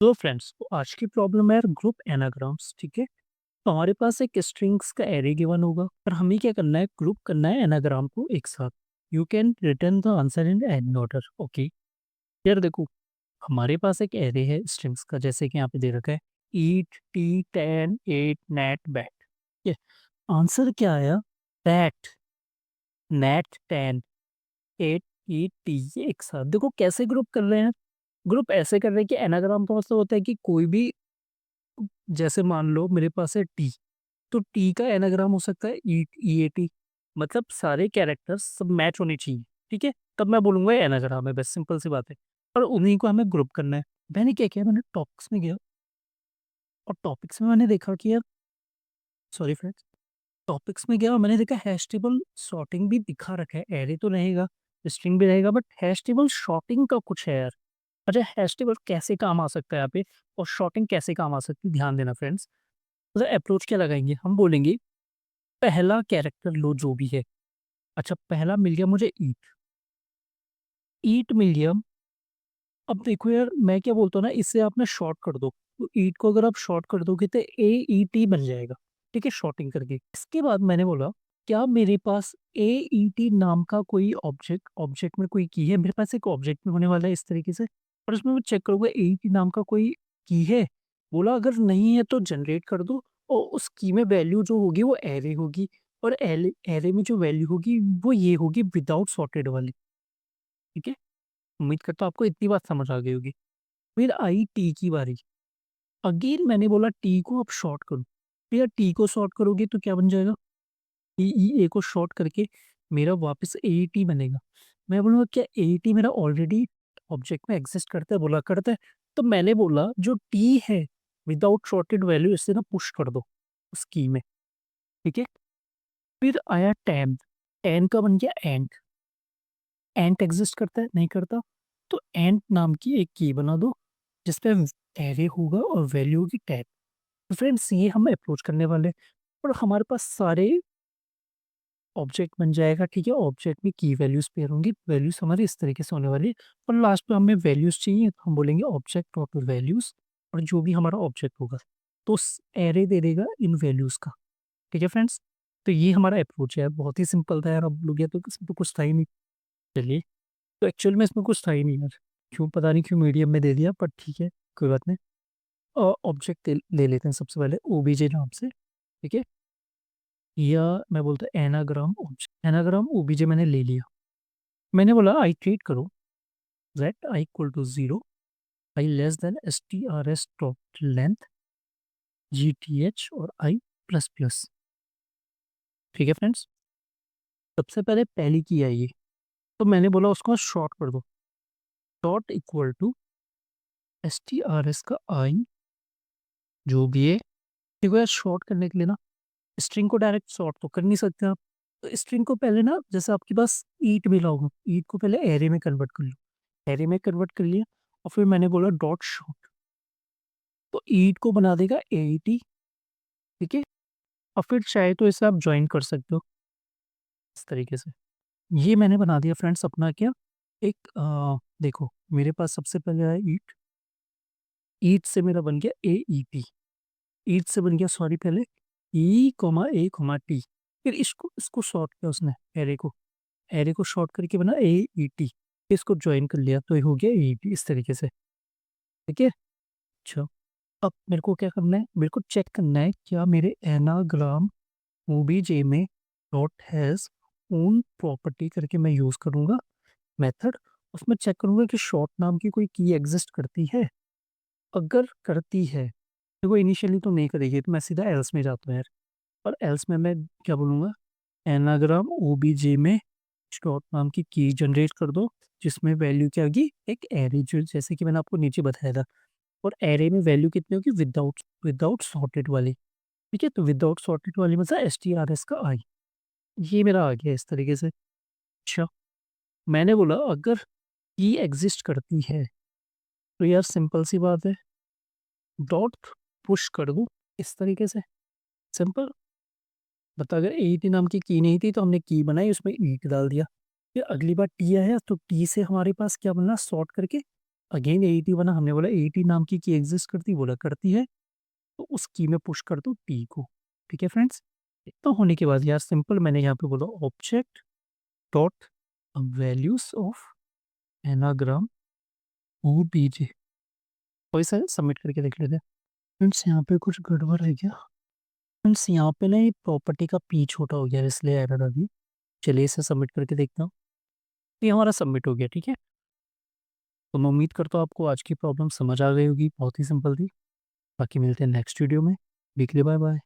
तो फ्रेंड्स, तो आज की प्रॉब्लम है यार ग्रुप एनाग्राम्स। ठीक है, तो हमारे पास एक स्ट्रिंग्स का एरे गिवन होगा और हमें क्या करना है, ग्रुप करना है एनाग्राम को एक साथ। You can return the answer in any order. Okay, यार देखो, हमारे पास एक एरे है स्ट्रिंग्स का, जैसे कि यहाँ पे दे रखा है ईट टी 10 8 नेट बैट। ये आंसर क्या आया? बैट, नेट 10 8 ईट टी। ये एक साथ देखो कैसे ग्रुप कर रहे हैं। ग्रुप ऐसे कर रहे हैं कि एनाग्राम का मतलब होता है कि कोई भी, जैसे मान लो मेरे पास है टी, तो टी का एनाग्राम हो सकता है ई ई ए टी। मतलब सारे कैरेक्टर्स सब मैच होने चाहिए। ठीक है, तब मैं बोलूंगा ये एनाग्राम है। बस सिंपल सी बात है। और उन्हीं को हमें ग्रुप करना है। मैंने क्या किया, मैंने टॉपिक्स में गया और टॉपिक्स में मैंने देखा कि यार, सॉरी फ्रेंड्स, टॉपिक्स में गया और मैंने देखा हैश टेबल सॉर्टिंग भी दिखा रखा है। एरे तो रहेगा, स्ट्रिंग भी रहेगा, बट हैश टेबल सॉर्टिंग का कुछ है यार। अच्छा, हैश टेबल कैसे काम आ सकता है यहाँ पे, और शॉर्टिंग कैसे काम आ सकती है, ध्यान देना फ्रेंड्स। मतलब अप्रोच क्या लगाएंगे, हम बोलेंगे पहला कैरेक्टर लो जो भी है। अच्छा, पहला मिल गया मुझे ईट, ईट मिल गया। अब देखो यार, मैं क्या बोलता हूँ ना, इससे आप ना शॉर्ट कर दो। तो ईट को अगर आप शॉर्ट कर दोगे तो ए ई टी बन जाएगा। ठीक है, शॉर्टिंग करके। इसके बाद मैंने बोला, क्या मेरे पास ए ई टी नाम का कोई ऑब्जेक्ट ऑब्जेक्ट में कोई की है? मेरे पास एक ऑब्जेक्ट में होने वाला है इस तरीके से, और उसमें मैं चेक करूंगा ए ई टी नाम का कोई की है। बोला अगर नहीं है तो जनरेट कर दो, और उस की में वैल्यू जो होगी वो एरे होगी। और एरे में जो वैल्यू होगी वो ये होगी विदाउट सॉर्टेड वाली। ठीक है, उम्मीद करता हूँ आपको इतनी बात समझ आ गई होगी। फिर आई टी की बारी। अगेन मैंने बोला टी को आप शॉर्ट करो। भैया टी को शॉर्ट करोगे तो क्या बन जाएगा? टी ई ए को शॉर्ट करके मेरा वापस ए टी बनेगा। मैं बोलूँगा क्या ए टी मेरा ऑलरेडी ऑब्जेक्ट में एग्जिस्ट करता है? बोला करता है। तो मैंने बोला जो टी है विदाउट शॉर्टेड वैल्यू, इससे ना पुश कर दो उस की में। ठीक है, फिर आया टैन। टैन का बन गया एंड। एंट एग्जिस्ट करता है? नहीं करता। तो एंट नाम की एक की बना दो जिसपे एरे होगा और वैल्यू होगी टैग। तो फ्रेंड्स, ये हम अप्रोच करने वाले हैं। और हमारे पास सारे ऑब्जेक्ट बन जाएगा। ठीक है, ऑब्जेक्ट में की वैल्यूज पेयर होंगी, वैल्यूज हमारी इस तरीके से होने वाली है। और लास्ट में हमें वैल्यूज चाहिए तो हम बोलेंगे ऑब्जेक्ट डॉट वैल्यूज, और जो भी हमारा ऑब्जेक्ट होगा तो एरे दे देगा इन वैल्यूज का। ठीक है फ्रेंड्स, तो ये हमारा अप्रोच है। बहुत ही सिंपल था यार। अब लोग, या तो इसमें तो कुछ था ही नहीं। चलिए, तो एक्चुअल में इसमें कुछ था ही नहीं यार। क्यों, पता नहीं क्यों मीडियम में दे दिया, पर ठीक है, कोई बात नहीं। ऑब्जेक्ट ले लेते हैं सबसे पहले ओबीजे नाम से। ठीक है, या मैं बोलता एनाग्राम ऑब्जेक्ट। एनाग्राम ओबीजे मैंने ले लिया। मैंने बोला आई ट्रीट करो jet I equal to 0, I less than S T R S dot length G T H और आई प्लस प्लस। ठीक है फ्रेंड्स, सबसे पहले पहली की है ये, तो मैंने बोला उसको शॉर्ट कर दो। Dot equal to S T R S का आई जो भी है। देखो यार, शॉर्ट करने के लिए ना, स्ट्रिंग को डायरेक्ट शॉर्ट तो कर नहीं सकते आप। तो स्ट्रिंग को पहले ना, जैसे आपके पास ईट मिला होगा, ईट को पहले एरे में कन्वर्ट कर लो। एरे में कन्वर्ट कर लिया और फिर मैंने बोला डॉट शॉर्ट, तो ईट को बना देगा एटी। ठीक है, और फिर चाहे तो इसे आप ज्वाइन कर सकते हो इस तरीके से। ये मैंने बना दिया फ्रेंड्स अपना क्या, एक देखो मेरे पास सबसे पहले आया ईट। ईट से मेरा बन गया ए ई टी। ईट से बन गया, सॉरी, पहले ई कोमा ए कोमा टी। फिर इसको इसको शॉर्ट किया उसने, एरे को। एरे को शॉर्ट करके बना ए ई टी। इसको ज्वाइन कर लिया तो ये हो गया ए ई टी इस तरीके से। ठीक है, अच्छा, अब मेरे को क्या करना है, मेरे को चेक करना है क्या मेरे एनाग्राम ओबीजे में डॉट हैज ओन प्रॉपर्टी करके मैं यूज करूंगा मेथड। उसमें चेक करूंगा कि शॉर्ट नाम की कोई की एग्जिस्ट करती है। अगर करती है, देखो इनिशियली तो नहीं करेगी, तो मैं सीधा एल्स में जाता हूँ यार। और एल्स में मैं क्या बोलूँगा, एनाग्राम ओबीजे में डॉट नाम की जनरेट कर दो, जिसमें वैल्यू क्या होगी, एक एरे, जो जैसे कि मैंने आपको नीचे बताया था। और एरे में वैल्यू कितनी होगी, विदाउट विदाउट सॉर्टेड वाली। ठीक है, तो विदाउट सॉर्टेड वाली मतलब एस टी आर एस का आई। ये मेरा आ गया इस तरीके से। अच्छा, मैंने बोला अगर की एग्जिस्ट करती है, तो यार सिंपल सी बात है, डॉट पुश कर दूँ इस तरीके से। सिंपल, बता, अगर ए टी नाम की नहीं थी तो हमने की बनाई, उसमें ईट डाल दिया। फिर अगली बार टी आया तो टी से हमारे पास क्या बनना, सॉर्ट करके अगेन एटी बना, हमने बोला एटी नाम की एग्जिस्ट करती, बोला करती है, तो उस की में पुश कर दो टी को। ठीक है फ्रेंड्स, इतना होने के बाद यार सिंपल मैंने यहाँ पे बोला object dot values of anagram O BJ, वही सर सबमिट करके देख लेते हैं। फ्रेंड्स यहाँ पे कुछ गड़बड़ है क्या? फ्रेंड्स यहाँ पे ना ये प्रॉपर्टी का पी छोटा हो गया है, इसलिए एरर अभी। चलिए इसे सबमिट करके देखता हूँ। ये हमारा सबमिट हो गया, ठीक है। तो मैं उम्मीद करता हूँ आपको आज की प्रॉब्लम समझ आ गई होगी, बहुत ही सिंपल थी। बाकी मिलते हैं नेक्स्ट वीडियो में। Weekly bye bye.